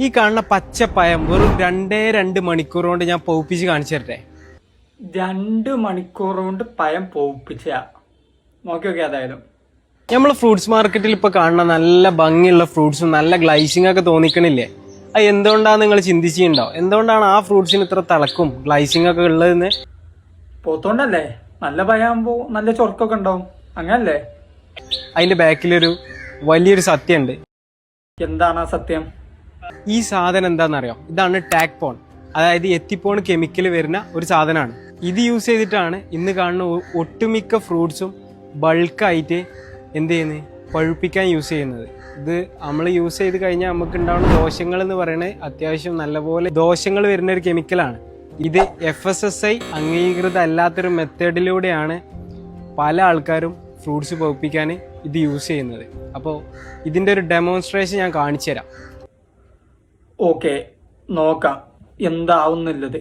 ഈ കാണുന്ന പച്ചപ്പയം വെറും 2 മണിക്കൂർ കൊണ്ട് ഞാൻ പൗപ്പിച്ച് കാണിച്ചു തരട്ടെ. 2 മണിക്കൂർ കൊണ്ട് പയം പൗപ്പിച്ച നോക്കി നോക്കി. അതായാലും നമ്മൾ ഫ്രൂട്ട്സ് മാർക്കറ്റിൽ ഇപ്പൊ കാണുന്ന നല്ല ഭംഗിയുള്ള ഫ്രൂട്ട്സും നല്ല ഗ്ലൈസിംഗ് ഒക്കെ തോന്നിക്കണില്ലേ? അത് എന്തുകൊണ്ടാണ് നിങ്ങൾ ചിന്തിച്ചിട്ടുണ്ടോ? എന്തുകൊണ്ടാണ് ആ ഫ്രൂട്ട്സിന് ഇത്ര തിളക്കും ഗ്ലൈസിംഗ് ഒക്കെ ഉള്ളതെന്ന്? പോത്തോണ്ടല്ലേ? നല്ല പയാകുമ്പോ നല്ല ചൊറക്കൊക്കെ ഉണ്ടാവും, അങ്ങനല്ലേ? അതിന്റെ ബാക്കിലൊരു വലിയൊരു സത്യമുണ്ട്. എന്താണ് ആ സത്യം? ഈ സാധനം എന്താണെന്നറിയോ? ഇതാണ് ടാക്പോൺ, അതായത് എത്തിപ്പോൺ കെമിക്കൽ വരുന്ന ഒരു സാധനമാണ്. ഇത് യൂസ് ചെയ്തിട്ടാണ് ഇന്ന് കാണുന്ന ഒട്ടുമിക്ക ഫ്രൂട്ട്സും ബൾക്കായിട്ട് എന്ത് ചെയ്യുന്നത്, പഴുപ്പിക്കാൻ യൂസ് ചെയ്യുന്നത്. ഇത് നമ്മൾ യൂസ് ചെയ്ത് കഴിഞ്ഞാൽ നമുക്ക് ഉണ്ടാവുന്ന ദോഷങ്ങൾ എന്ന് പറയുന്നത് അത്യാവശ്യം നല്ലപോലെ ദോഷങ്ങൾ വരുന്ന ഒരു കെമിക്കലാണ്. ഇത് FSSAI അംഗീകൃത അല്ലാത്തൊരു മെത്തേഡിലൂടെയാണ് പല ആൾക്കാരും ഫ്രൂട്ട്സ് പഴുപ്പിക്കാൻ ഇത് യൂസ് ചെയ്യുന്നത്. അപ്പോൾ ഇതിൻ്റെ ഒരു ഡെമോൺസ്ട്രേഷൻ ഞാൻ കാണിച്ചു തരാം. ഓക്കെ, നോക്കാം എന്താവുന്നുള്ളത്.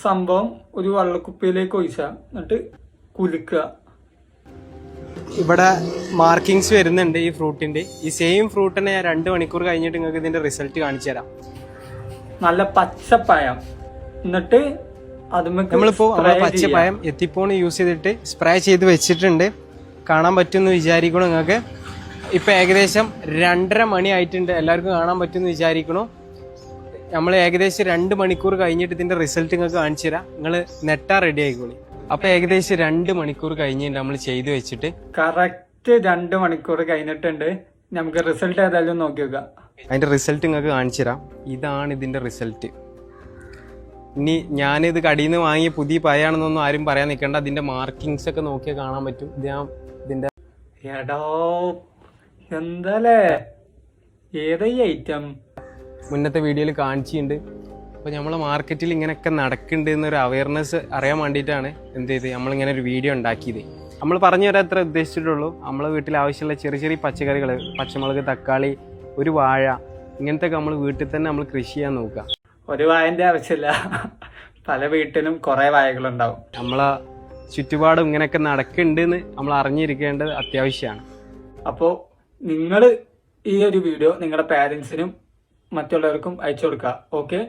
സംഭവം ഒരു വെള്ളക്കുപ്പിയിലേക്ക് ഒഴിച്ചാ, എന്നിട്ട് കുലുക്കുക. ഇവിടെ മാർക്കിങ്സ് വരുന്നുണ്ട് ഈ ഫ്രൂട്ടിന്റെ. ഈ സെയിം ഫ്രൂട്ട് തന്നെ ഞാൻ 2 മണിക്കൂർ കഴിഞ്ഞിട്ട് നിങ്ങൾക്ക് ഇതിന്റെ റിസൾട്ട് കാണിച്ചു തരാം. നല്ല പച്ചപ്പയം. എന്നിട്ട് നമ്മളിപ്പോ പച്ചപ്പയം എത്തിപ്പോൺ യൂസ് ചെയ്തിട്ട് സ്പ്രേ ചെയ്ത് വെച്ചിട്ടുണ്ട്. കാണാൻ പറ്റുമെന്ന് വിചാരിക്കണം നിങ്ങൾക്ക്. ഇപ്പൊ ഏകദേശം 2:30 മണി ആയിട്ടുണ്ട്. എല്ലാവർക്കും കാണാൻ പറ്റുമെന്ന് വിചാരിക്കണു. നമ്മൾ ഏകദേശം 2 മണിക്കൂർ കഴിഞ്ഞിട്ട് ഇതിന്റെ റിസൾട്ട് നിങ്ങൾക്ക് കാണിച്ചു തരാം. നിങ്ങൾ നെട്ടാ റെഡി ആയിക്കോളി. അപ്പൊ ഏകദേശം 2 മണിക്കൂർ കഴിഞ്ഞിട്ട് നമ്മൾ ചെയ്തു വെച്ചിട്ട് കറക്റ്റ് 2 മണിക്കൂർ കഴിഞ്ഞിട്ടുണ്ട്. നമുക്ക് റിസൾട്ട് ഏതായാലും നോക്കി നോക്കാം. അതിന്റെ റിസൾട്ട് നിങ്ങൾക്ക് കാണിച്ചു തരാം. ഇതാണ് ഇതിന്റെ റിസൾട്ട്. ഇനി ഞാനിത് കടയിൽ നിന്ന് വാങ്ങിയ പുതിയ പയാണെന്നൊന്നും ആരും പറയാൻ നിൽക്കണ്ട. അതിന്റെ മാർക്കിങ്സ് ഒക്കെ നോക്കിയാൽ കാണാൻ പറ്റും. ഇതിന്റെ എടോ എന്താലേ, ഏതാ ഈ ഐറ്റം? മുന്നത്തെ വീഡിയോയിൽ കാണിച്ചിട്ടുണ്ട്. അപ്പോൾ നമ്മളെ മാർക്കറ്റിൽ ഇങ്ങനെയൊക്കെ നടക്കുന്നുണ്ട് എന്നൊരു അവയർനെസ് അറിയാൻ വേണ്ടിയിട്ടാണ് എന്ത് ചെയ്ത് നമ്മളിങ്ങനെ ഒരു വീഡിയോ ഉണ്ടാക്കിയത്. നമ്മൾ പറഞ്ഞു തരാൻ അത്ര ഉദ്ദേശിച്ചിട്ടുള്ളൂ. നമ്മളെ വീട്ടിൽ ആവശ്യമുള്ള ചെറിയ ചെറിയ പച്ചക്കറികൾ, പച്ചമുളക്, തക്കാളി, ഒരു വാഴ, ഇങ്ങനത്തെ ഒക്കെ നമ്മൾ വീട്ടിൽ തന്നെ നമ്മൾ കൃഷി ചെയ്യാൻ നോക്കുക. ഒരു വായന്റെ ആവശ്യമില്ല, പല വീട്ടിലും കുറേ വാഴകളുണ്ടാവും. നമ്മളെ ചുറ്റുപാടും ഇങ്ങനെയൊക്കെ നടക്കുന്നുണ്ടെന്ന് നമ്മൾ അറിഞ്ഞിരിക്കേണ്ടത് അത്യാവശ്യമാണ്. അപ്പോൾ നിങ്ങൾ ഈ ഒരു വീഡിയോ നിങ്ങളുടെ പാരൻസിനും മറ്റുള്ളവർക്കും അയച്ചു കൊടുക്കുക. ഓക്കെ.